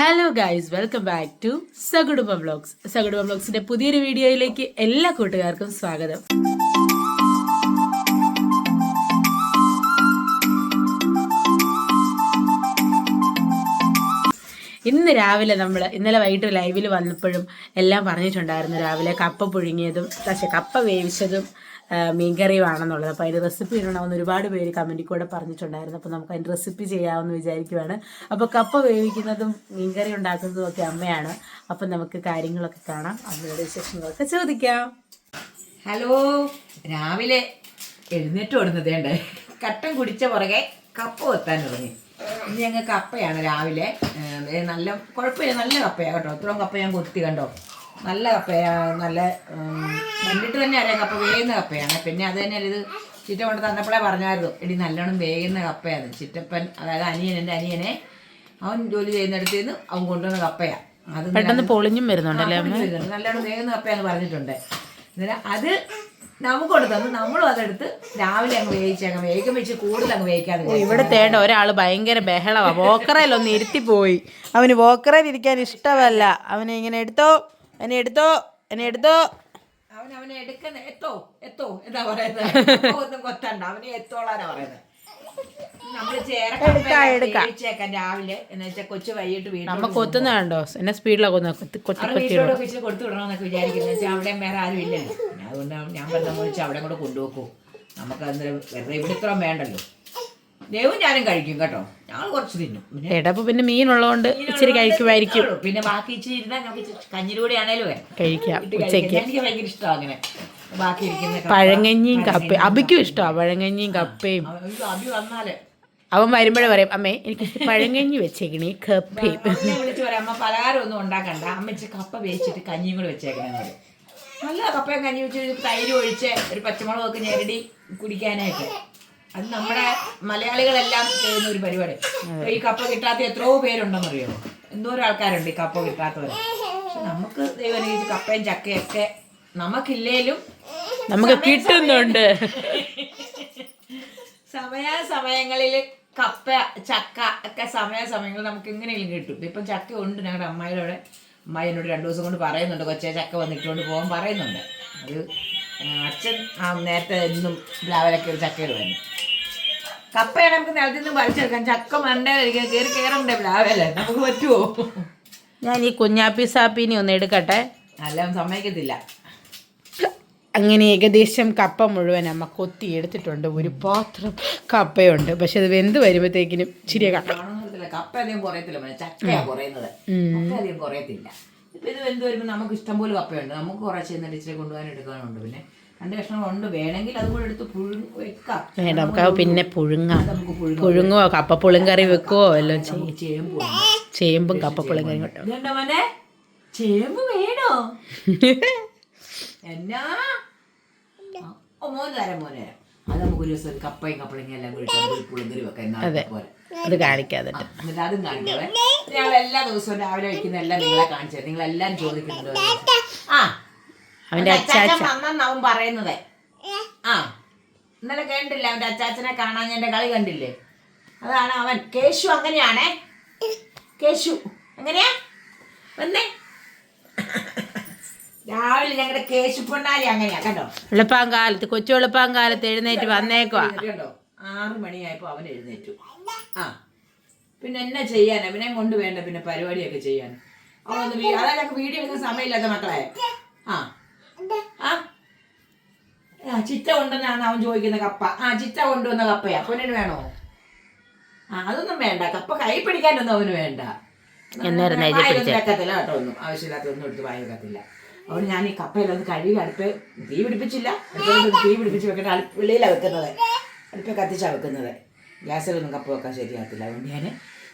Hello guys, welcome back to Sakudumba vlogs. Sakudumba വ്ളോഗ്സിന്റെ പുതിയൊരു വീഡിയോയിലേക്ക് എല്ലാ കൂട്ടുകാർക്കും സ്വാഗതം. ഇന്ന് രാവിലെ ഇന്നലെ വൈകിട്ട് ലൈവിൽ വന്നപ്പോഴും എല്ലാം പറഞ്ഞിട്ടുണ്ടായിരുന്നു. രാവിലെ കപ്പ പുഴുങ്ങിയതും കപ്പ വേവിച്ചതും മീൻകറിയുമാണെന്നുള്ളത്. അപ്പോൾ അതിൻ്റെ റെസിപ്പി ഇടണമെന്ന് ഒരുപാട് പേര് കമൻറ്റിൽ കൂടെ പറഞ്ഞിട്ടുണ്ടായിരുന്നു. അപ്പോൾ നമുക്ക് അതിൻ്റെ റെസിപ്പി ചെയ്യാമെന്ന് വിചാരിക്കുവാണ്. അപ്പോൾ കപ്പ വേവിക്കുന്നതും മീൻകറി ഉണ്ടാക്കുന്നതും ഒക്കെ അമ്മയാണ്. അപ്പം നമുക്ക് കാര്യങ്ങളൊക്കെ കാണാം, അമ്മയുടെ വിശേഷങ്ങളൊക്കെ ചോദിക്കാം. ഹലോ, രാവിലെ എഴുന്നേറ്റ് കൊടുന്നതേണ്ടേ കട്ടൻ കുടിച്ച പുറകെ കപ്പ വെത്താൻ തുടങ്ങി. ഇനി ഞങ്ങൾ കപ്പയാണ് രാവിലെ. നല്ല കുഴപ്പമില്ല, നല്ല കപ്പയാണ് കേട്ടോ. ഇത്രയും കപ്പ ഞാൻ കൊത്തി കണ്ടോ, നല്ല കപ്പയാണ്. നല്ല കണ്ടിട്ട് തന്നെ അറിയാം കപ്പ വേകുന്ന കപ്പയാണ്. പിന്നെ അത് തന്നെ ഇത് ചിറ്റ കൊണ്ട് തന്നപ്പോഴേ പറഞ്ഞായിരുന്നു, എടി നല്ലോണം വേകുന്ന കപ്പയാണ്. ചിറ്റപ്പൻ, അതായത് എൻ്റെ അനിയനെ, അവൻ ജോലി ചെയ്യുന്നിടത്ത് നിന്ന് അവൻ കൊണ്ടുവന്ന കപ്പയാണ്. അത് പെട്ടെന്ന് പൊളിഞ്ഞും വരുന്നുണ്ടല്ലേ, നല്ലോണം വേകുന്ന കപ്പയാന്ന് പറഞ്ഞിട്ടുണ്ട്. അന്നേരം അത് നമുക്ക് കൊടുത്തത് നമ്മളും അതെടുത്ത് രാവിലെ അങ്ങ് വേഗം വെച്ച് കൂടുതൽ അങ്ങ് വേവിക്കാതെ. ഇവിടെ തേണ്ട ഒരാള് ഭയങ്കര ബഹളവാ. വോക്കറയിലൊന്ന് ഇരുത്തിപ്പോയി. അവന് വോക്കറയിൽ ഇരിക്കാൻ ഇഷ്ടമല്ല. അവനെ ഇങ്ങനെ എടുത്തോ അവനെ എടുത്തോ അവനെ എടുക്കുന്ന എത്തോ എന്താ പറയുന്നത്, ഒന്നും കൊത്തണ്ട, അവനെ എത്തോളാനാ പറയുന്നത്. നമ്മള് ചേരക്കാൻ രാവിലെ എന്ന് വെച്ചാൽ കൊച്ചു വൈകിട്ട് വീട്ടിൽ നമ്മ കൊത്തുന്ന കണ്ടോ, എന്നെ സ്പീഡിലാണ് വീട്ടിലോട്ട് വെച്ച് കൊടുത്തു വിടണമെന്നൊക്കെ വിചാരിക്കുന്നത്. വെച്ചാൽ അവിടെ വേറെ ആരും ഇല്ലല്ലോ. അതുകൊണ്ട് ഞാൻ പറഞ്ഞ വെച്ചാൽ അവിടെ കൂടെ കൊണ്ടുപോക്കൂ. നമുക്ക് അന്നേരം വെറുതെ ഇവിടെ ഇത്രയും വേണ്ടല്ലോ. ദേവും ഞാനും കഴിക്കും കേട്ടോ, ഞങ്ങൾ കുറച്ച് തിന്നും. പിന്നെ മീനുള്ളതുകൊണ്ട് ഇച്ചിരി കഴിക്കുമായിരിക്കും. പിന്നെ ബാക്കി ഇച്ചിരി ഇരുന്നാൽ നമുക്ക് കഞ്ഞിലൂടെ ആണേലും കഴിക്കാം. എനിക്ക് ഭയങ്കര ഇഷ്ടമാണ് അങ്ങനെ ബാക്കി ഇരിക്കുന്ന പഴങ്കഞ്ഞിയും കപ്പയും. അബിക്കും ഇഷ്ടമാണ് പഴങ്കഞ്ഞിയും കപ്പയും. അബി വന്നാല് അവൻ വരുമ്പോഴേ പറയും, അമ്മേ എനിക്ക് പഴങ്കഞ്ഞി വെച്ചേക്കണേ കപ്പയും. വിളിച്ച് പറയാം, അമ്മ പലഹാരം ഒന്നും ഉണ്ടാക്കണ്ട, അമ്മച്ച് കപ്പ വേവിച്ചിട്ട് കഞ്ഞിയും കൂടെ വെച്ചേക്കണേ. നല്ല കപ്പയും കഞ്ഞി വെച്ച് തൈര് ഒഴിച്ച് ഒരു പച്ചമുളകൊക്കെ ഞെരടി കുടിക്കാനായിട്ട്. അത് നമ്മുടെ മലയാളികളെല്ലാം ചെയ്യുന്ന ഒരു പരിപാടി. ഈ കപ്പ കിട്ടാത്ത എത്രയോ പേരുണ്ടെന്നറിയോ, എന്തോരം ആൾക്കാരുണ്ട് ഈ കപ്പ കിട്ടാത്തവർ. പക്ഷെ നമുക്ക് ദൈവം കപ്പയും ചക്കയൊക്കെ നമുക്കില്ലേലും നമുക്ക് കിട്ടുന്നുണ്ട്. സമയങ്ങളിൽ കപ്പ ചക്ക ഒക്കെ സമയങ്ങളിൽ നമുക്ക് എങ്ങനെയെങ്കിലും കിട്ടും. ഇപ്പം ചക്ക ഉണ്ട് ഞങ്ങളുടെ അമ്മായിയുടെ. അമ്മായി എന്നോട് 2 ദിവസം കൊണ്ട് പറയുന്നുണ്ട്, കൊച്ചേ ചക്ക വന്നിട്ടുകൊണ്ട് പോകാൻ പറയുന്നുണ്ട്. അത് അച്ഛൻ നേരത്തെ എന്നും പ്ലാവിലൊക്കെ ഒരു ചക്കയിടുമായിരുന്നു. കപ്പയാണ് നമുക്ക് നിലത്തിൽ നിന്നും പറിച്ചെടുക്കാം. ചക്ക മണ്ടേലിരിക്കാൻ കയറണ്ടേ പ്ലാവല്ലേ, നമുക്ക് പറ്റുമോ? ഞാൻ ഈ കുഞ്ഞാപ്പി സാപ്പിനി ഒന്ന് എടുക്കട്ടെ. അല്ല, സമ്മതിക്കത്തില്ല. അങ്ങനെ ഏകദേശം കപ്പ മുഴുവൻ അമ്മ കൊത്തി എടുത്തിട്ടുണ്ട്. ഒരു പാത്രം കപ്പയുണ്ട്. പക്ഷെ അത് വെന്ത് വരുമ്പോഴത്തേക്കിനും ഇച്ചിരി കപ്പ അധികം കുറയത്തില്ല, ചക്കയാണ് കുറയുന്നത്. കപ്പ അധികം കുറയത്തില്ല. ഇപ്പം ഇത് വെന്ത് വരുമ്പോൾ നമുക്ക് ഇഷ്ടംപോലെ കപ്പയുണ്ട്. നമുക്ക് കുറച്ച് ചെന്നിട്ട് ഇച്ചിരി കൊണ്ടുപോകാൻ എടുക്കാനുണ്ട്. പിന്നെ 2 കഷ്ണങ്ങളുണ്ട്, വേണമെങ്കിൽ അതുകൂടെ എടുത്ത് വെക്കാം. നമുക്ക് പിന്നെ പുഴുങ്ങുവോ കപ്പ പുളിങ്കറി വെക്കുവോ എല്ലാം ചെയ്യും. ചേമ്പും കപ്പ പുളിങ്കറി കേട്ടോ. മോനെ ചേമ്പ് വേണോ? എന്നാ മോനെ തരാം. അത് നമുക്ക് ഒരു ദിവസം കപ്പയും കപ്പളങ്ങ എല്ലാം കൂടി പുളിങ്കറി വെക്കാം. അത് കാണിക്കാതെ എന്നിട്ട് അതും കാണിക്കാതെ ഞങ്ങൾ എല്ലാ ദിവസവും രാവിലെ വയ്ക്കുന്ന എല്ലാം നിങ്ങളെ കാണിച്ചത്. നിങ്ങളെല്ലാം ചോദിക്കുന്നുണ്ട്. അവന്റെ അച്ചാച്ചൻ അവൻ പറയുന്നത്. ഇന്നലെ കണ്ടില്ല അവന്റെ അച്ചാച്ചനെ കാണാൻ, എന്റെ കളി കണ്ടില്ലേ? അതാണ് അവൻ. കേശു അങ്ങനെയാണേ. കേശു എങ്ങനെയാ വന്നേ രാവിലെ ഞങ്ങളുടെ കേശു പൊന്നാലി അങ്ങനെയാ കണ്ടോ. കൊച്ചു വെളുപ്പാങ്കാലത്ത് എഴുന്നേറ്റ് വന്നേക്കുവാ. കണ്ടോ, 6 മണിയായപ്പോ അവൻ എഴുന്നേറ്റു. പിന്നെ എന്നാ ചെയ്യാൻ, അവനെ കൊണ്ട് വേണ്ട പിന്നെ പരിപാടിയൊക്കെ ചെയ്യാൻ. അവനൊന്ന് അതായത് വീഡിയോ എടുക്കുന്ന സമയമില്ലാത്ത മക്കളെ. ചിറ്റ കൊണ്ടുവന്നാണ് അവൻ ചോദിക്കുന്ന കപ്പ. ചിറ്റ കൊണ്ടുവന്ന കപ്പയാ. പൊന്നിന് വേണോ? അതൊന്നും വേണ്ട. കപ്പ കൈ പിടിക്കാനൊന്നും അവന് വേണ്ട. വെക്കത്തില്ല കേട്ടോ, ഒന്നും ആവശ്യമില്ലാത്ത ഒന്നും എടുത്ത് വായി വെക്കത്തില്ല. അതുകൊണ്ട് ഞാൻ ഈ കപ്പയിലൊന്ന് കഴുകി തീ പിടിപ്പിച്ചില്ല. തീ പിടിപ്പിച്ച് വെക്കട്ടെ. വെളിയിലാണ് വെക്കുന്നത്, അടുപ്പ് കത്തിച്ചാണ് വെക്കുന്നത്. ഗ്യാസിലൊന്നും കപ്പ വെക്കാൻ ശരിയാകത്തില്ല. അതുകൊണ്ട് ഞാൻ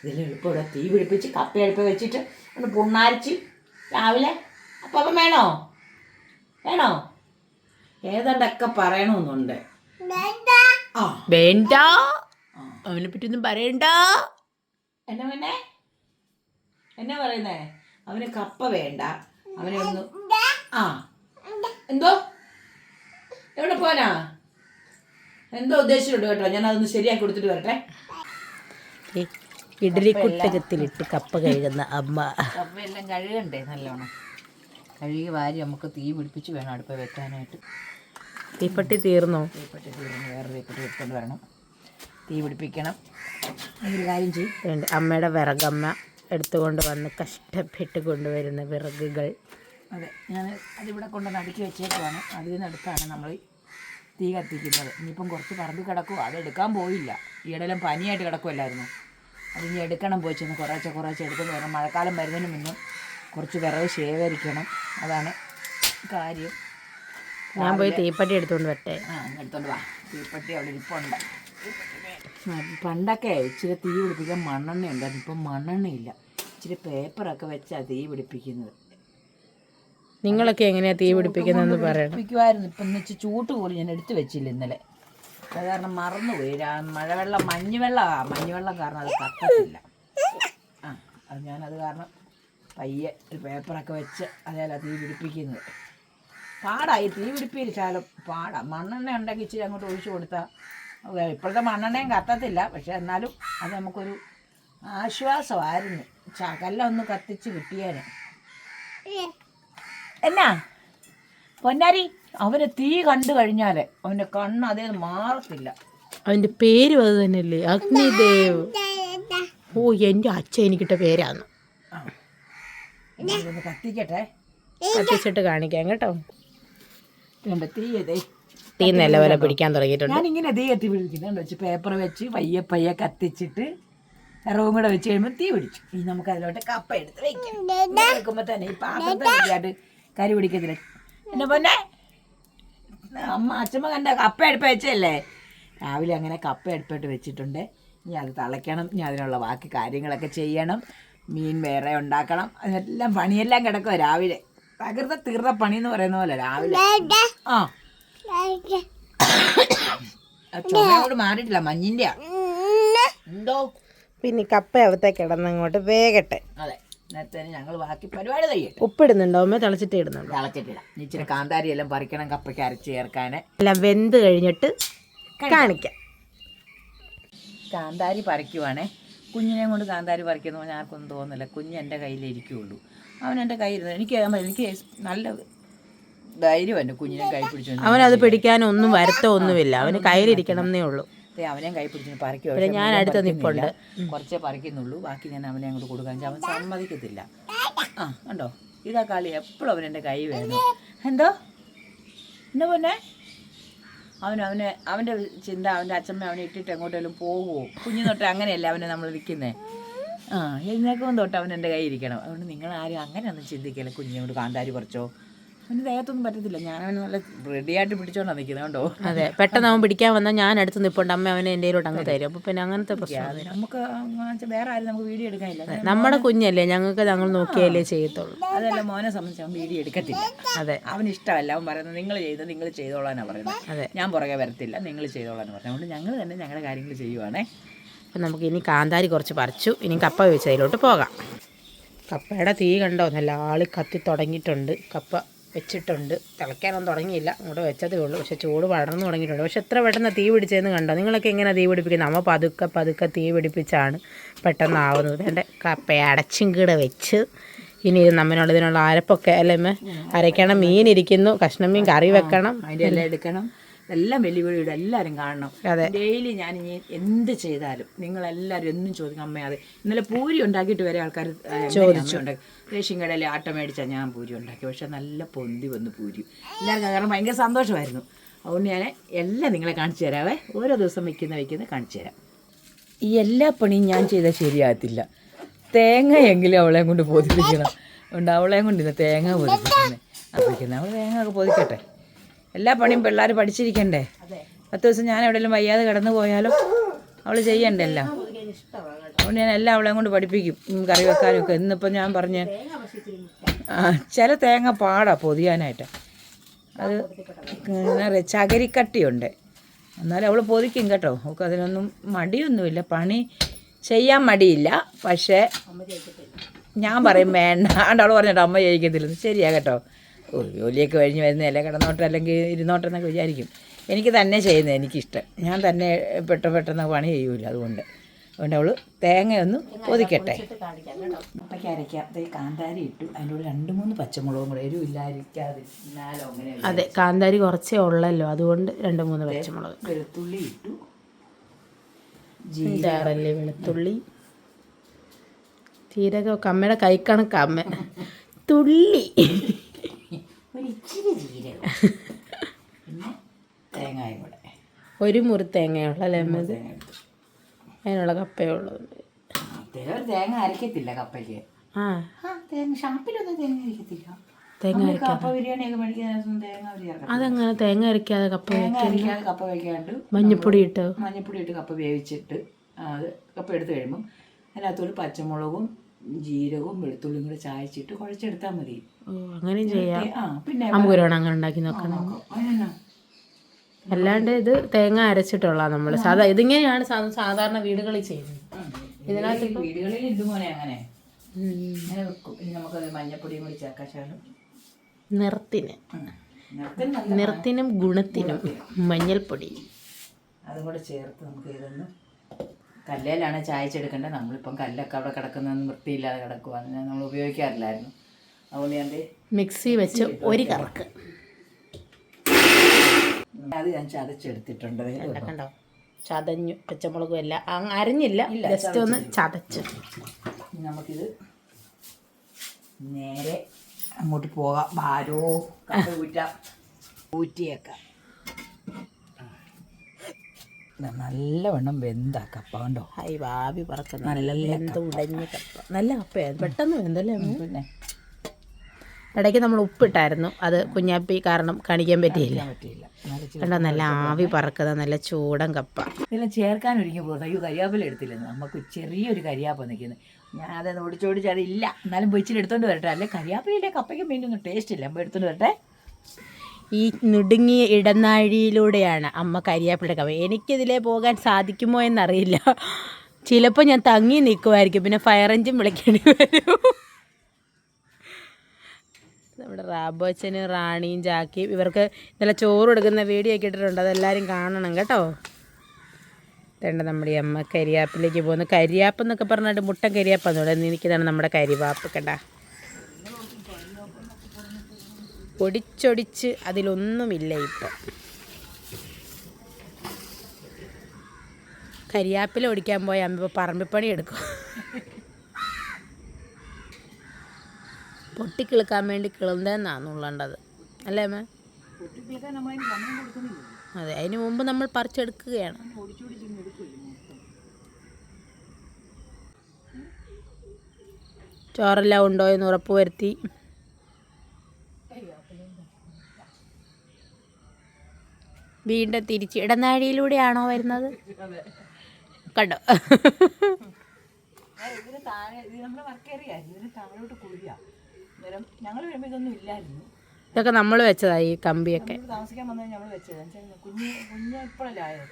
ഇതിൽ എളുപ്പമില്ല. തീ പിടിപ്പിച്ച് കപ്പ അടുപ്പ് വെച്ചിട്ട് ഒന്ന് പുണ്ണാരിച്ച് രാവിലെ. അപ്പം വേണോ ഏതാണ്ടൊക്കെ പറയണമെന്നുണ്ട്. വേണ്ട, അവനെ പറ്റി ഒന്നും പറയണ്ട. എന്നാ പറയുന്നേ? അവന് കപ്പ വേണ്ട. അവനെ ഒന്ന് എന്തോ എവിടെ പോനാ എന്തോ ഉദ്ദേശിച്ചുണ്ട് കേട്ടോ. ഞാൻ അതൊന്ന് ശരിയാക്കി കൊടുത്തിട്ട് വരട്ടെ. ഇഡലിക്കുട്ടകത്തിലിട്ട് കപ്പ കഴുകുന്ന അമ്മ. കപ്പയെല്ലാം കഴുകണ്ടേ നല്ലോണം. കഴുകി വാരി നമുക്ക് തീ പിടിപ്പിച്ച് വേണം അടുപ്പ് വെക്കാനായിട്ട്. തീപ്പെട്ടി തീർന്നോ? തീപ്പെട്ടി തീർന്ന് വേറെ തീപ്പെട്ടി എടുത്തുകൊണ്ട് വരണം. തീ പിടിപ്പിക്കണം. ഒരു കാര്യം ചെയ്യും. അമ്മയുടെ വിറകമ്മ എടുത്തുകൊണ്ട് വന്ന് കഷ്ടപ്പെട്ട് കൊണ്ടുവരുന്ന വിറകുകൾ. അതെ, ഞാൻ അതിവിടെ കൊണ്ടുവന്ന് അടുക്കി വെച്ചേക്കുവാണ്. അതിൽ നിന്നെടുത്താണ് നമ്മൾ തീ കത്തിക്കുന്നത്. ഇനിയിപ്പം കുറച്ച് പറമ്പ് കിടക്കുമോ, അതെടുക്കാൻ പോയില്ല. ഈയിടെല്ലാം പനിയായിട്ട് കിടക്കുമല്ലായിരുന്നു. അതിനി എടുക്കണം, പോയി ചെന്ന് കുറേശ്ശെ എടുക്കുന്നു വരണം. മഴക്കാലം വരുന്നതിന് മുന്നേ കുറച്ച് വിറക് ശേഖരിക്കണം. അതാണ് കാര്യം. ഞാൻ പോയി തീപ്പെട്ടി എടുത്തുകൊണ്ട് വരട്ടെ. എടുത്തോണ്ട് വാ. തീപ്പെട്ടി അവിടെ ഇരിപ്പുണ്ട്. പണ്ടൊക്കെ ഇച്ചിരി തീ പിടിപ്പിക്കാൻ മണ്ണെണ്ണ ഉണ്ടായിരുന്നു. ഇപ്പം മണ്ണെണ്ണയില്ല. ഇച്ചിരി പേപ്പറൊക്കെ വെച്ചാണ് തീ പിടിപ്പിക്കുന്നത്. നിങ്ങളൊക്കെ എങ്ങനെയാണ് തീ പിടിപ്പിക്കുന്നതെന്ന് പറയണം. പിടിപ്പിക്കുമായിരുന്നു. ഇപ്പം എന്ന് വെച്ചാൽ ചൂട്ട് പോലും ഞാൻ എടുത്തു വെച്ചില്ല ഇന്നലെ. അത് കാരണം മറന്നുപോയി. മഞ്ഞുവെള്ളം കാരണം അത് കത്തത്തില്ല. അത് ഞാനത് കാരണം പയ്യെ ഒരു പേപ്പറൊക്കെ വെച്ച് അതേല തീ പിടിപ്പിക്കുന്നത്. പാടായി തീ പിടിപ്പിച്ചാലും പാടാം. മണ്ണെണ്ണ ഉണ്ടെങ്കിൽ ഇച്ചിരി അങ്ങോട്ട് ഒഴിച്ചു കൊടുത്താൽ ഇപ്പോഴത്തെ മണ്ണെണ്ണയും കത്തത്തില്ല. പക്ഷെ എന്നാലും അത് നമുക്കൊരു ആശ്വാസമായിരുന്നു. ചകലം ഒന്ന് കത്തിച്ച് കിട്ടിയാൽ. എന്നാ പൊന്നാരി, അവന് തീ കണ്ടു കഴിഞ്ഞാൽ അവൻ്റെ കണ്ണ് അതേ മാറത്തില്ല. അവൻ്റെ പേരും അത് തന്നെയല്ലേ, അഗ്നിദേവ്. ഓ, എൻ്റെ അച്ഛൻ എനിക്കിട്ട പേരാണ്. കത്തിക്കട്ടെ, കത്തിച്ചിട്ട് കാണിക്കാം കേട്ടോ. തീ നല്ലപോലെ പിടിക്കാൻ തുടങ്ങിയിട്ടുണ്ട്. ഞാനിങ്ങനെ തീ കത്തി പിടിക്കുന്നുണ്ട് വെച്ച് പേപ്പർ വെച്ച് പയ്യെ കത്തിച്ചിട്ട് റൂം കൂടെ വെച്ച് കഴിയുമ്പോൾ തീ പിടിച്ചു. ഇനി നമുക്ക് അതിലോട്ട് കപ്പ എടുത്ത് വെക്കുമ്പോൾ തന്നെ ഈ പാത്രത്തിലായിട്ട് കരി പിടിക്കത്തില്ല. എന്നെ പൊന്നെ അച്ഛമ്മ കണ്ട കപ്പ എടുപ്പ് വെച്ചല്ലേ. രാവിലെ അങ്ങനെ കപ്പ എടുപ്പിട്ട് വെച്ചിട്ടുണ്ട്. ഇനി അത് തിളയ്ക്കണം. ഇനി അതിനുള്ള ബാക്കി കാര്യങ്ങളൊക്കെ ചെയ്യണം. മീൻ വേറെ ഉണ്ടാക്കണം. അതെല്ലാം പണിയെല്ലാം കിടക്കുക രാവിലെ. തകർത്ത തീർത്ത പണി എന്ന് പറയുന്ന പോലെ രാവിലെ. ചുമയോട് മാറിയിട്ടില്ല, മഞ്ഞിൻ്റെ എന്തോ. പിന്നെ കപ്പ അവത്തെ കിടന്നങ്ങോട്ട് വേഗട്ടെ. അതെ, നേരത്തെ ഞങ്ങൾ ബാക്കി പരിപാടി ചെയ്യട്ടെ. ഉപ്പിടുന്നുണ്ടോ അമ്മ? തിളച്ചിട്ട് ഇടുന്നുണ്ടോ? തിളച്ചിട്ടില്ല. ഇച്ചിരി കാന്താരി എല്ലാം പറിക്കണം കപ്പയ്ക്ക് അരച്ച് ചേർക്കാൻ. എല്ലാം വെന്ത് കഴിഞ്ഞിട്ട് കാണിക്കാം. കാന്താരി പറിക്കുവാണേ. കുഞ്ഞിനെയും കൊണ്ട് കാന്താരി പറിക്കുന്നു പറഞ്ഞാൽ ആർക്കൊന്നും തോന്നുന്നില്ല. കുഞ്ഞ് എൻ്റെ കയ്യിലിരിക്കുകയുള്ളൂ. അവൻ എൻ്റെ കയ്യിൽ എനിക്ക് നല്ല ധൈര്യമുണ്ട് കുഞ്ഞിനെ കൈ പിടിച്ചു. അവനത് പിടിക്കാനൊന്നും ഒന്നുമില്ല. അവന് കയ്യിലിരിക്കണം എന്നേ ഉള്ളൂ. അവനെയും കൈ പിടിച്ചു പറിക്കുക. ഞാൻ അടുത്ത് നിൽപ്പുണ്ട്. കുറച്ചേ പറിക്കുന്നുള്ളൂ. ബാക്കി ഞാൻ അവനെ അങ്ങോട്ട് കൊടുക്കാൻ അവൻ സമ്മതിക്കത്തില്ല. കണ്ടോ, ഇതാ കളി. എപ്പോഴും അവനെൻ്റെ കൈ വേണം. എന്തോ എന്നാ പൊന്നെ അവൻ്റെ ചിന്ത അവൻ്റെ അച്ഛമ്മ അവനെ ഇട്ടിട്ട് എങ്ങോട്ടെങ്കിലും പോകുമോ. കുഞ്ഞു തൊട്ട് അങ്ങനെയല്ല അവനെ നമ്മൾ വിൽക്കുന്നത്. എഴുന്നേക്കും തൊട്ട് അവൻ എൻ്റെ കൈ ഇരിക്കണം. അതുകൊണ്ട് നിങ്ങളാരും അങ്ങനെയൊന്നും ചിന്തിക്കില്ല. കുഞ്ഞിനോട് കാന്താരി പറിച്ചോ, അവന് ദേഹത്തൊന്നും പറ്റത്തില്ല. ഞാൻ അവന് നല്ല റെഡിയായിട്ട് പിടിച്ചോണ്ടാണ് നിൽക്കുന്നത് കേട്ടോ. അതെ, പെട്ടെന്ന് അവൻ പിടിക്കാൻ വന്നാൽ ഞാൻ അടുത്ത് നിൽപ്പുണ്ട്. അമ്മ അവനെ എൻ്റെ അങ്ങ് തരും. അപ്പോൾ പിന്നെ അങ്ങനത്തെ പ്രശ്നം നമുക്ക് വേറെ ആരും നമുക്ക് വീഡിയോ എടുക്കാനില്ല. നമ്മുടെ കുഞ്ഞല്ലേ, ഞങ്ങൾക്ക് ഞങ്ങൾ നോക്കിയാലേ ചെയ്യത്തുള്ളൂ. അതല്ല, മോനെ സംബന്ധിച്ച് അവൻ വീഡിയോ എടുക്കത്തില്ല. അതെ, അവന് ഇഷ്ടമല്ല. അവൻ പറയുന്നത് നിങ്ങൾ ചെയ്തോളാനാണ് പറയുന്നത്. അതെ, ഞാൻ പുറകെ വരത്തില്ല, നിങ്ങൾ ചെയ്തോളാന്ന് പറഞ്ഞു. അതുകൊണ്ട് ഞങ്ങൾ തന്നെ ഞങ്ങളുടെ കാര്യങ്ങൾ ചെയ്യുവാണേ. അപ്പം നമുക്ക് ഇനി കാന്താരി കുറച്ച് പറിച്ചു. ഇനി കപ്പ വെച്ചതിലോട്ട് പോകാം. കപ്പയുടെ തീ കണ്ടോ, നല്ല ആളി കത്തി തുടങ്ങിയിട്ടുണ്ട്. കപ്പ വെച്ചിട്ടുണ്ട്. തിളയ്ക്കാനൊന്നും തുടങ്ങിയില്ല, അങ്ങോട്ട് വെച്ചതേ ഉള്ളൂ. പക്ഷേ ചൂട് വളർന്നു തുടങ്ങിയിട്ടുണ്ട്. പക്ഷെ എത്ര പെട്ടെന്ന് തീ പിടിച്ചതെന്ന് കണ്ടോ. നിങ്ങളൊക്കെ എങ്ങനെ തീ പിടിപ്പിക്കുന്നത്? നമ്മൾ പതുക്കെ തീ പിടിപ്പിച്ചാണ് പെട്ടെന്നാവുന്നത്. എൻ്റെ കപ്പയെ അടച്ചും കൂടെ വെച്ച് ഇനി ഇതിനുള്ള അരപ്പൊക്കെ അല്ലേ അരയ്ക്കണം. മീൻ ഇരിക്കുന്നു, കഷ്ണം മീൻ കറി വെക്കണം, അതിൻ്റെ എല്ലാം എടുക്കണം. എല്ലാം വെല്ലുവിളിയുടെ എല്ലാവരും കാണണം. അതെ, ഡെയിലി ഞാൻ ഇനി എന്ത് ചെയ്താലും നിങ്ങളെല്ലാവരും എന്നും ചോദിക്കും, അമ്മ അത് ഇന്നലെ പൂരി ഉണ്ടാക്കിയിട്ട് വരെ ആൾക്കാർ ചോദിച്ചു. റേഷൻ കടയിൽ ആട്ട മേടിച്ചാൽ ഞാൻ പൂരി ഉണ്ടാക്കി. പക്ഷെ നല്ല പൊന്തി വന്ന് പൂരി എല്ലാവർക്കും കാരണം ഭയങ്കര സന്തോഷമായിരുന്നു. അതുകൊണ്ട് ഞാൻ എല്ലാം നിങ്ങളെ കാണിച്ചു തരാവേ. ഓരോ ദിവസം വയ്ക്കുന്ന കാണിച്ചു തരാം. ഈ എല്ലാ പണിയും ഞാൻ ചെയ്താൽ ശരിയാകത്തില്ല. തേങ്ങയെങ്കിലും അവളെ കൊണ്ട് പൊതിപ്പിക്കണം. അതുകൊണ്ട് അവളെയും കൊണ്ട് ഇന്ന് തേങ്ങ പൊതിപ്പിക്കുന്നത്. അവൾ തേങ്ങ ഒക്കെ പൊതിക്കട്ടെ. എല്ലാ പണിയും പിള്ളേർ പഠിച്ചിരിക്കണ്ടേ. 10 ദിവസം ഞാൻ എവിടെയെങ്കിലും വയ്യാതെ കിടന്നു പോയാലും അവൾ ചെയ്യണ്ടേ എല്ലാം. അതുകൊണ്ട് ഞാൻ എല്ലാം അവളെ കൊണ്ട് പഠിപ്പിക്കും, കറി വെക്കാനും ഒക്കെ. ഇന്നിപ്പോൾ ഞാൻ പറഞ്ഞ ചില തേങ്ങ പാടാ പൊതിയാനായിട്ട്. അത് എന്താ പറയുക, ചകരിക്കട്ടിയുണ്ട്. എന്നാലും അവൾ പൊതിക്കും കേട്ടോ. അവൾക്ക് അതിനൊന്നും മടിയൊന്നുമില്ല. പണി ചെയ്യാൻ മടിയില്ല. പക്ഷേ ഞാൻ പറയും വേണ്ട. അവൾ പറഞ്ഞിട്ട് അമ്മ ജയിക്കത്തില്ലെന്ന്. ശരിയാ കേട്ടോ. ജോലിയൊക്കെ കഴിഞ്ഞ് വരുന്നതല്ലേ, കിടന്നോട്ടെ അല്ലെങ്കിൽ ഇരുന്നോട്ടെ എന്നൊക്കെ വിചാരിക്കും. എനിക്ക് തന്നെ ചെയ്യുന്നത് എനിക്കിഷ്ടം. ഞാൻ തന്നെ പെട്ടെന്ന് പണി ചെയ്യൂല. അതുകൊണ്ട് അതുകൊണ്ട് അവള് തേങ്ങയൊന്ന് ഒതുക്കട്ടെ. കാണിക്കാം കേട്ടോ. അപ്പയ്ക്ക് അരയ്ക്കാം. കാന്താരി ഇട്ടു, അതിൻ്റെ കൂടെ 2-3 പച്ചമുളകും കൂടെ എരിവില്ലാതിരിക്കാതിരുന്നാലോ അങ്ങനെ. അതെ, കാന്താരി കുറച്ചേ ഉള്ളല്ലോ, അതുകൊണ്ട് 2-3 പച്ചമുളക്. വെളുത്തുള്ളി ഇട്ടു, ജീരകല്ലേ വെളുത്തുള്ളി, ജീരകമൊക്കെ അമ്മയുടെ കൈക്കണക്ക്. അമ്മ തുള്ളി ഒരു ഇച്ചിരി ജീരകം, പിന്നെ തേങ്ങയും കൂടെ. 1 മുറി തേങ്ങയുള്ളല്ലേ അമ്മ? അതിനുള്ള കപ്പയുള്ളത്. ചിലവർ തേങ്ങ അരക്കത്തില്ല കപ്പയ്ക്ക്. തേങ്ങ ഷാപ്പിലൊന്നും തേങ്ങ അരക്കത്തില്ല. കപ്പ ബിരിയാണിയൊക്കെ മേടിക്കാൻ തേങ്ങ ചേർക്കാം. അതെങ്ങനെ തേങ്ങ അരക്കാതെ കപ്പ? തേങ്ങ അരക്കാതെ കപ്പ വയ്ക്കാണ്ട് മഞ്ഞപ്പൊടി ഇട്ട് കപ്പ വേവിച്ചിട്ട് അത് കപ്പ എടുത്ത് കഴിയുമ്പം അതിനകത്തൊരു പച്ചമുളകും ജീരകവും വെളുത്തുള്ളിയും കൂടെ ചായച്ചിട്ട് കുഴച്ചെടുത്താൽ മതി. അങ്ങനെയും ചെയ്യാം. പിന്നെ നമുക്ക് അങ്ങനെ ഉണ്ടാക്കി നോക്കണം. അല്ലാണ്ട് ഇത് തേങ്ങ അരച്ചിട്ടുള്ള നമ്മൾ ഇതിങ്ങനെയാണ് സാധാരണ വീടുകളിൽ ചെയ്യുന്നത്. ഇതിനകത്ത് വീടുകളിൽ ഇതുപോലെ അങ്ങനെ വെക്കും. ഇനി നമുക്കത് മഞ്ഞപ്പൊടിയും കൂടി ചേർക്കാം. നിറത്തിനും ഗുണത്തിനും മഞ്ഞൾപ്പൊടി അതും കൂടെ ചേർത്ത് നമുക്ക് ഇതൊന്ന് കല്ലിലാണ് ചായച്ചെടുക്കേണ്ടത്. നമ്മളിപ്പം കല്ലൊക്കെ അവിടെ കിടക്കുന്നതൊന്നും വൃത്തിയില്ലാതെ കിടക്കുക, നമ്മൾ ഉപയോഗിക്കാറില്ലായിരുന്നു. അതുകൊണ്ട് ഞാൻ മിക്സി വെച്ച് ഒരു കറക്ക് അത് ഞാൻ ചതച്ചെടുത്തിട്ടുണ്ട്. കണ്ടോ, ചതഞ്ഞു. പച്ചമുളകും എല്ലാം അരഞ്ഞില്ല, ജസ്റ്റ് ഒന്ന് ചതച്ച്. നമുക്കിത് നേരെ അങ്ങോട്ട് പോകാം. ഭാരോ ഊറ്റിയേക്കാം. നല്ലവണ്ണം വെന്ത കപ്പ കണ്ടോ, ഹൈ ഭാവി പറക്കുന്ന നല്ല ഉടഞ്ഞ കപ്പ. നല്ല കപ്പയായിരുന്നു, പെട്ടെന്ന് വെന്തല്ലേ. പിന്നെ ഇടയ്ക്ക് നമ്മൾ ഉപ്പിട്ടായിരുന്നു, അത് കുഞ്ഞാപ്പി കാരണം കാണിക്കാൻ പറ്റിയില്ല. കണ്ടോ, നല്ല ആവി പറക്കുന്ന നല്ല ചൂടൻ കപ്പ. ഇതെല്ലാം ചേർക്കാൻ ഒരുങ്ങി പോകുന്നത്. അയ്യോ, കരിയാപ്പില എടുത്തില്ലെന്ന്. നമുക്ക് ചെറിയൊരു കരിയാപ്പ നിൽക്കുന്നത്. ഞാൻ അതൊന്ന് ഓടിച്ചോടിച്ച് അതില്ല, എന്നാലും പൊയിച്ചിട്ട് എടുത്തോണ്ട് വരട്ടെ. അല്ലെ കരിയാപ്പിലയിലെ കപ്പയ്ക്ക് മീനൊന്നും ടേസ്റ്റ് ഇല്ല. അപ്പോൾ എടുത്തോണ്ട് വരട്ടെ. ഈ നുടുങ്ങിയ ഇടനാഴിയിലൂടെയാണ് അമ്മ കരിയാപ്പിലയുടെ കപ്പ. എനിക്കിതിലേ പോകാൻ സാധിക്കുമോ എന്നറിയില്ല. ചിലപ്പോൾ ഞാൻ തങ്ങി നിൽക്കുമായിരിക്കും, പിന്നെ ഫയർ എഞ്ചിൻ വിളിക്കേണ്ടി വരും. നമ്മുടെ റാബോച്ചനും റാണിയും ജാക്കിയും ഇവർക്ക് ഇന്നലെ ചോറ് കൊടുക്കുന്ന വീഡിയോ ഒക്കെ ഇട്ടിട്ടുണ്ട്, അതെല്ലാവരും കാണണം കേട്ടോ. വേണ്ട നമ്മുടെ അമ്മ കരിയാപ്പിലേക്ക് പോകുന്നു. കരിയാപ്പ് എന്നൊക്കെ പറഞ്ഞിട്ട് മുട്ടൻ കരിയാപ്പെന്ന് പറയുന്നത്. എനിക്കിതാണ് നമ്മുടെ കരിവാപ്പ്. കണ്ട, ഒടിച്ചൊടിച്ച് അതിലൊന്നുമില്ല. ഇപ്പം കരിയാപ്പില ഒടിക്കാൻ പോയ അമ്മ ഇപ്പോൾ പറമ്പിപ്പണി എടുക്കും. പൊട്ടിക്കിളുക്കാൻ വേണ്ടി കിളുന്നതെന്നാന്നുള്ളേണ്ടത് അല്ലേ അമ്മ? അതെ, അതിന് മുമ്പ് നമ്മൾ പറിച്ചെടുക്കുകയാണ്. ചോറെല്ലാം ഉണ്ടോ എന്ന് ഉറപ്പ് വരുത്തി വീണ്ടും തിരിച്ച് ഇടനാഴിയിലൂടെയാണോ വരുന്നത്? കണ്ടോ, ഞങ്ങൾ വരുമ്പോൾ ഇതൊന്നും ഇല്ലായിരുന്നു. ഇതൊക്കെ നമ്മൾ വെച്ചതായി ഈ കമ്പിയൊക്കെ. താമസിക്കാൻ വന്നത് ഞങ്ങൾ വെച്ചത്. കുഞ്ഞ് ഇപ്പോഴല്ലേ ആയത്.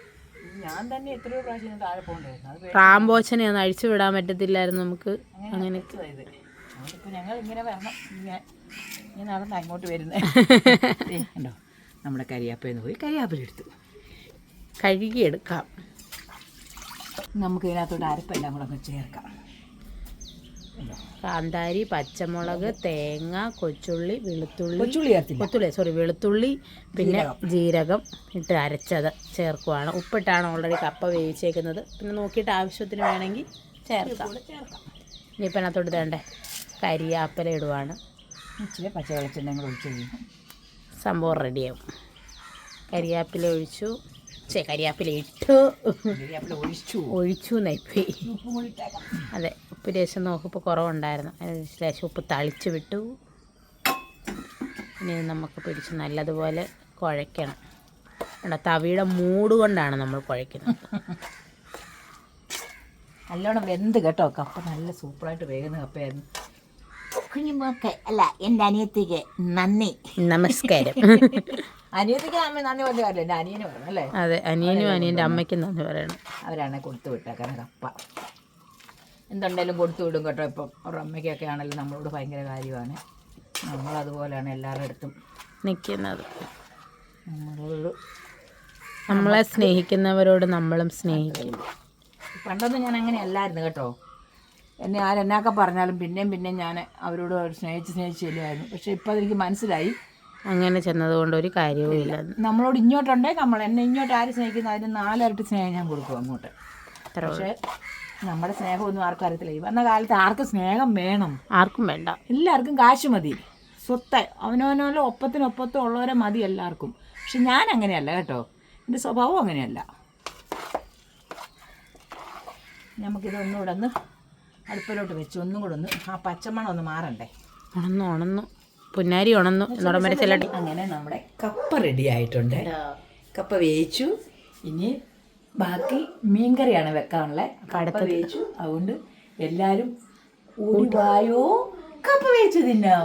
ഞാൻ തന്നെ എത്രയോ പ്രാവശ്യം താഴെ പോകണ്ടായിരുന്നു. റാംബോച്ചനെ ഒന്ന് അഴിച്ചു വിടാൻ പറ്റത്തില്ലായിരുന്നു നമുക്ക്. അങ്ങനെ ഇപ്പം ഞങ്ങൾ ഇങ്ങനെ വരണം. ഞാൻ നടന്ന് അങ്ങോട്ട് വരുന്നത് ഉണ്ടോ. നമ്മുടെ കരിയാപ്പയിൽ പോയി കരിയാപ്പിലെടുത്തു കഴുകിയെടുക്കാം. നമുക്ക് ഇതിനകത്തോട്ട് അരപ്പെല്ലാം കൂടെ ഒന്ന് ചേർക്കാം. കാന്താരി, പച്ചമുളക്, തേങ്ങ, കൊച്ചുള്ളി, വെളുത്തുള്ളി, പിന്നെ ജീരകം ഇട്ട് അരച്ചത് ചേർക്കുവാണ്. ഉപ്പിട്ടാണ് ഓൾറെഡി കപ്പ വേവിച്ചേക്കുന്നത്. പിന്നെ നോക്കിയിട്ട് ആവശ്യത്തിന് വേണമെങ്കിൽ ചേർക്കാം. ഇനിയിപ്പോൾ അതിനകത്തോട്ട് വേണ്ടേ കരിയാപ്പില ഇടുവാണ്. ഇച്ചിരി പച്ചവെളിച്ചെണ്ണ കൂടെ ഒഴിച്ച് കഴിയുമ്പോൾ സംഭവം റെഡിയാവും. കരിയാപ്പില ഒഴിച്ചു, കരിയാപ്പില ഇട്ടു, ഒഴിച്ചു നയിപ്പോയി. അതെ, ഉപ്പ് ലേശം നോക്കിപ്പോൾ കുറവുണ്ടായിരുന്നു, അതിന് ലേശം ഉപ്പ് തളിച്ച് വിട്ടു. ഇനി നമുക്ക് പിടിച്ച് നല്ലതുപോലെ കുഴയ്ക്കണം. കണ്ടോ, തവിയുടെ മൂട് കൊണ്ടാണ് നമ്മൾ കുഴയ്ക്കുന്നത്. നല്ലോണം വെന്ത് കേട്ടോ. കപ്പ നല്ല സൂപ്പറായിട്ട് വേഗുന്ന കപ്പയായിരുന്നു. കുഞ്ഞുമോക്കെ അല്ല, എൻ്റെ അനിയത്തിക്ക് നന്ദി, നമസ്കാരം. അനിയത്തിക്ക് അമ്മ നന്ദി പറഞ്ഞ കാര്യമില്ല, എൻ്റെ അനിയന് പറയണം അല്ലേ? അതെ, അനിയനും അനിയൻ്റെ അമ്മയ്ക്കും നന്ദി പറയണം. അവരാണ് കൊടുത്തു വിട്ടേക്കാണ് കപ്പ. എന്തുണ്ടെങ്കിലും കൊടുത്തു വിടും കേട്ടോ. ഇപ്പം അവരുടെ അമ്മയ്ക്കൊക്കെ ആണെങ്കിലും നമ്മളോട് ഭയങ്കര കാര്യമാണ്. നമ്മളതുപോലെയാണ് എല്ലാവരുടെ അടുത്തും നിൽക്കുന്നത്. നമ്മളെ സ്നേഹിക്കുന്നവരോട് നമ്മളും സ്നേഹിക്കും. പണ്ടൊന്നും ഞാൻ അങ്ങനെ അല്ലായിരുന്നു കേട്ടോ. എന്നെ ആരെന്നാക്കെ പറഞ്ഞാലും പിന്നെയും ഞാൻ അവരോട് സ്നേഹിച്ച് ചെല്ലുമായിരുന്നു. പക്ഷെ ഇപ്പം അതെനിക്ക് മനസ്സിലായി, അങ്ങനെ ചെന്നതുകൊണ്ട് ഒരു കാര്യവും ഇല്ല. നമ്മളോട് ഇങ്ങോട്ടുണ്ടെങ്കിൽ എന്നെ ഇങ്ങോട്ട് ആര് സ്നേഹിക്കുന്നു അതിന് 4 ഇരട്ടി സ്നേഹം ഞാൻ കൊടുക്കും അങ്ങോട്ട്. പക്ഷേ നമ്മുടെ സ്നേഹമൊന്നും ആർക്കും അറിയത്തില്ല. ഈ വന്ന കാലത്ത് ആർക്കും സ്നേഹം വേണം? ആർക്കും വേണ്ട. എല്ലാവർക്കും കാശ് മതി, സ്വത്ത്, അവനവനോലെ ഒപ്പത്തിനൊപ്പത്തും ഉള്ളവരെ മതി എല്ലാവർക്കും. പക്ഷെ ഞാൻ അങ്ങനെയല്ല കേട്ടോ, എൻ്റെ സ്വഭാവം അങ്ങനെയല്ല. നമുക്കിതൊന്നുകൂടെ ഒന്ന് അടുപ്പിലോട്ട് വെച്ച് ഒന്നും കൂടെ ഒന്ന് ആ പച്ചമണം ഒന്ന് മാറണ്ടേ. ഉണന്നു പുന്നാരി ഉണന്നു എന്നോട് വരെ ചെല്ലട്ടെ. അങ്ങനെ നമ്മുടെ കപ്പ റെഡി ആയിട്ടുണ്ട്. കപ്പ വേവിച്ചു. ഇനി ബാക്കി മീൻകറിയാണ് വെക്കാനുള്ളത്. കപ്പ വേവിച്ചു. അതുകൊണ്ട് എല്ലാവരും ഓടിവായോ കപ്പ വേവിച്ചു തിന്നാം.